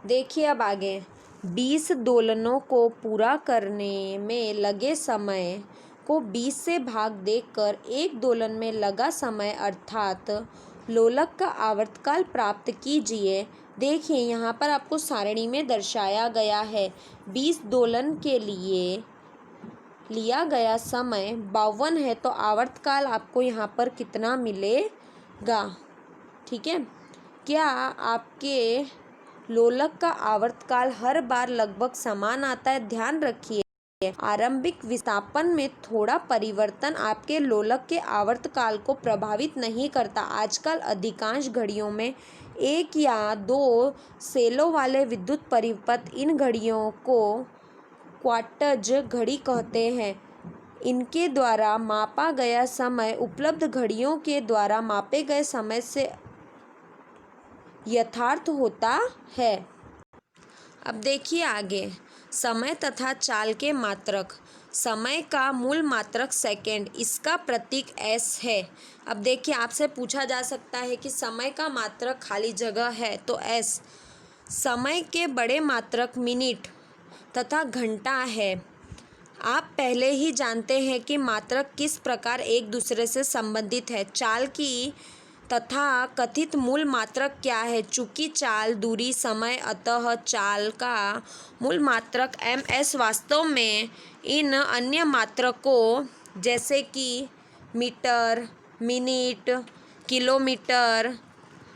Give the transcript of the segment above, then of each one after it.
देखिए अब आगे, 20 दोलनों को पूरा करने में लगे समय को 20 से भाग देकर एक दोलन में लगा समय अर्थात लोलक का आवर्तकाल प्राप्त कीजिए। देखिए यहाँ पर आपको सारणी में दर्शाया गया है 20 दोलन के लिए लिया गया समय 52 है, तो आवर्तकाल आपको यहाँ पर कितना मिलेगा। ठीक है, क्या आपके लोलक का आवर्तकाल हर बार लगभग समान आता है? ध्यान रखिए आरंभिक विस्थापन में थोड़ा परिवर्तन आपके लोलक के आवर्तकाल को प्रभावित नहीं करता। आजकल अधिकांश घड़ियों में 1 या 2 सेलों वाले विद्युत परिपथ इन घड़ियों को क्वार्ट्ज घड़ी कहते हैं। इनके द्वारा मापा गया समय उपलब्ध घड़ियों के द्वारा मापे गए समय से यथार्थ होता है। अब देखिए आगे, समय तथा चाल के मात्रक। समय का मूल मात्रक सेकंड, इसका प्रतीक एस है। अब देखिए आपसे पूछा जा सकता है कि समय का मात्रक खाली जगह है तो एस। समय के बड़े मात्रक मिनट तथा घंटा है। आप पहले ही जानते हैं कि मात्रक किस प्रकार एक दूसरे से संबंधित है। चाल की तथा कथित मूल मात्रक क्या है? चूंकि चाल दूरी समय, अतः चाल का मूल मात्रक ms वास्तव में इन अन्य मात्रकों जैसे कि मीटर, मिनट, किलोमीटर,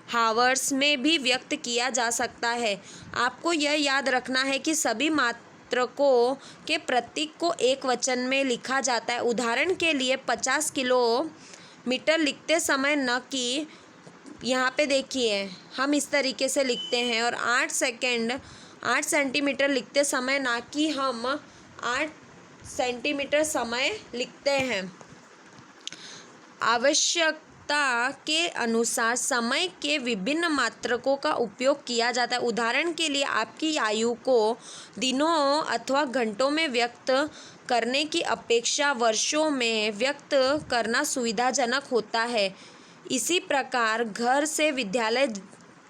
हावर्स में भी व्यक्त किया जा सकता है। आपको यह याद रखना है कि सभी मात्रकों के प्रतीक को एक वचन में लिखा जाता है। उदाहरण के लिए 50 किलोमीटर लिखते समय न कि यहाँ पे देखिए हम इस तरीके से लिखते हैं, और 8 सेंटीमीटर लिखते समय ना कि हम 8 सेंटीमीटर समय लिखते हैं। आवश्यकता के अनुसार समय के विभिन्न मात्रकों का उपयोग किया जाता है। उदाहरण के लिए आपकी आयु को दिनों अथवा घंटों में व्यक्त करने की अपेक्षा वर्षों में व्यक्त करना सुविधाजनक होता है। इसी प्रकार घर से विद्यालय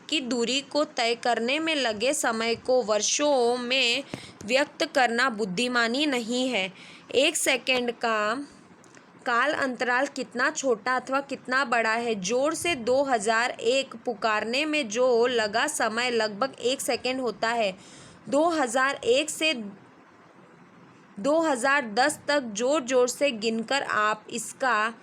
की दूरी को तय करने में लगे समय को वर्षों में व्यक्त करना बुद्धिमानी नहीं है। 1 सेकंड का काल अंतराल कितना छोटा अथवा कितना बड़ा है? जोर से 2001 पुकारने में जो लगा समय लगभग 1 सेकंड होता है। 2001 से 2010 तक जोर जोर से गिनकर आप इसका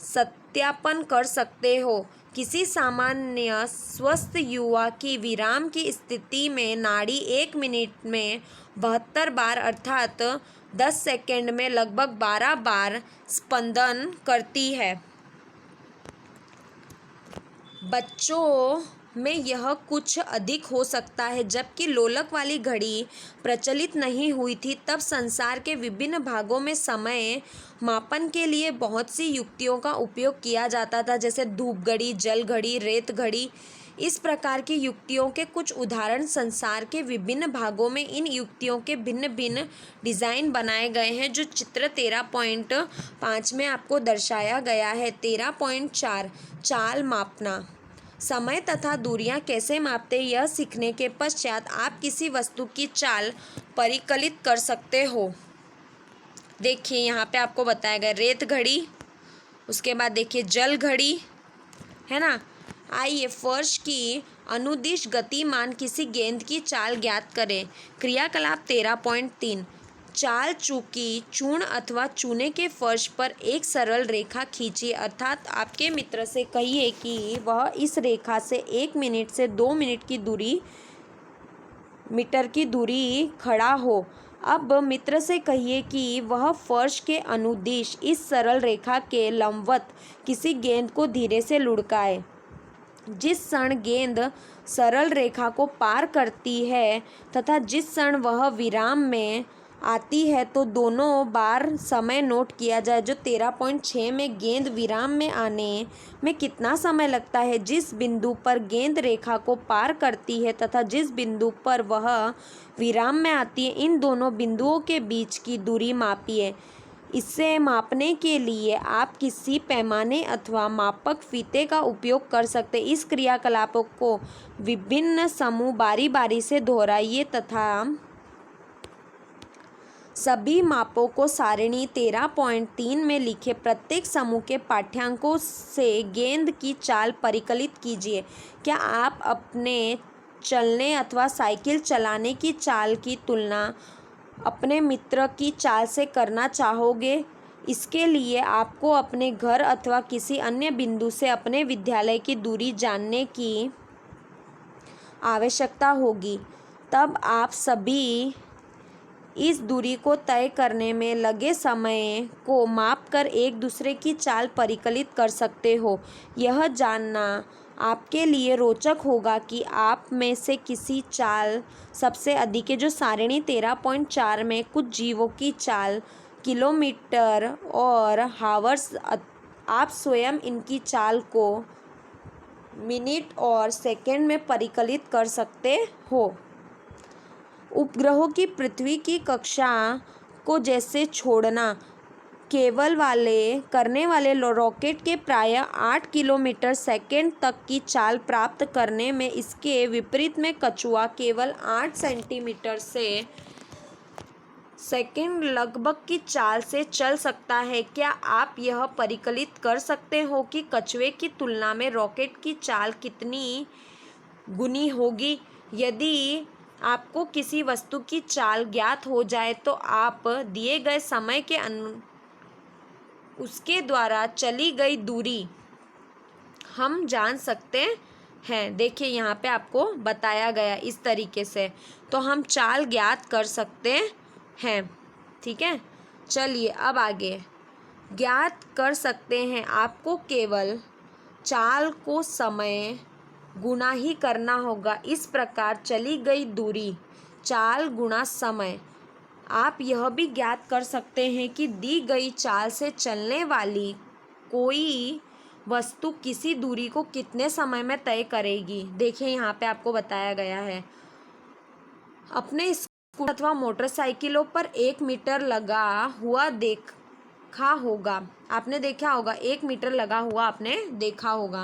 सत्यापन कर सकते हो। किसी सामान्य स्वस्थ युवा की विराम की स्थिति में नाड़ी 1 मिनट में 72 बार अर्थात 10 सेकंड में लगभग 12 बार स्पंदन करती है। बच्चों में यह कुछ अधिक हो सकता है। जबकि लोलक वाली घड़ी प्रचलित नहीं हुई थी, तब संसार के विभिन्न भागों में समय मापन के लिए बहुत सी युक्तियों का उपयोग किया जाता था, जैसे धूप घड़ी, जल घड़ी, रेत घड़ी। इस प्रकार की युक्तियों के कुछ उदाहरण संसार के विभिन्न भागों में इन युक्तियों के भिन्न भिन्न डिज़ाइन बनाए गए हैं, जो चित्र 13.5 में आपको दर्शाया गया है। 13.4 चाल मापना। समय तथा दूरियां कैसे मापते, यह सीखने के पश्चात आप किसी वस्तु की चाल परिकलित कर सकते हो। देखिए यहाँ पे आपको बताया गया रेत घड़ी, उसके बाद देखिए जल घड़ी, है ना। आइए फर्श की अनुदिश गतिमान किसी गेंद की चाल ज्ञात करें। क्रियाकलाप 13.3 चाल चूकी चूर्ण अथवा चूने के फर्श पर एक सरल रेखा खींचिए, अर्थात आपके मित्र से कहिए कि वह इस रेखा से 1 मिनट से 2 मीटर की दूरी खड़ा हो। अब मित्र से कहिए कि वह फर्श के अनुदिश इस सरल रेखा के लंबवत किसी गेंद को धीरे से लुढ़काए। जिस क्षण गेंद सरल रेखा को पार करती है तथा जिस क्षण वह विराम में आती है, तो दोनों बार समय नोट किया जाए। जो 13.6 में गेंद विराम में आने में कितना समय लगता है, जिस बिंदु पर गेंद रेखा को पार करती है तथा जिस बिंदु पर वह विराम में आती है, इन दोनों बिंदुओं के बीच की दूरी मापिए। इसे मापने के लिए आप किसी पैमाने अथवा मापक फीते का उपयोग कर सकते हैं। इस क्रियाकलापों को विभिन्न समूह बारी बारी से दोहराइए तथा सभी मापों को सारिणी 13.3 में लिखे। प्रत्येक समूह के पाठ्यांकों से गेंद की चाल परिकलित कीजिए। क्या आप अपने चलने अथवा साइकिल चलाने की चाल की तुलना अपने मित्र की चाल से करना चाहोगे? इसके लिए आपको अपने घर अथवा किसी अन्य बिंदु से अपने विद्यालय की दूरी जानने की आवश्यकता होगी। तब आप सभी इस दूरी को तय करने में लगे समय को मापकर एक दूसरे की चाल परिकलित कर सकते हो। यह जानना आपके लिए रोचक होगा कि आप में से किसी चाल सबसे अधिक है। जो सारिणी 13.4 में कुछ जीवों की चाल किलोमीटर और हावर्स, आप स्वयं इनकी चाल को मिनट और सेकंड में परिकलित कर सकते हो। उपग्रहों की पृथ्वी की कक्षा को जैसे छोड़ना करने वाले रॉकेट के प्रायः 8 किलोमीटर सेकंड तक की चाल प्राप्त करने में, इसके विपरीत में कछुआ केवल 8 सेंटीमीटर से सेकंड लगभग की चाल से चल सकता है। क्या आप यह परिकलित कर सकते हो कि कछुए की तुलना में रॉकेट की चाल कितनी गुनी होगी? यदि आपको किसी वस्तु की चाल ज्ञात हो जाए तो आप दिए गए समय के उसके द्वारा चली गई दूरी हम जान सकते हैं। देखिए यहाँ पे आपको बताया गया इस तरीके से, तो हम चाल ज्ञात कर सकते हैं। ठीक है, चलिए अब आगे ज्ञात कर सकते हैं। आपको केवल चाल को समय गुणा ही करना होगा। इस प्रकार चली गई दूरी चाल गुणा समय। आप यह भी ज्ञात कर सकते हैं कि दी गई चाल से चलने वाली कोई वस्तु किसी दूरी को कितने समय में तय करेगी। देखिए यहाँ पे आपको बताया गया है। अपने स्कूटर अथवा मोटरसाइकिलों पर 1 मीटर लगा हुआ देखा होगा। आपने देखा होगा, 1 मीटर लगा हुआ आपने देखा होगा।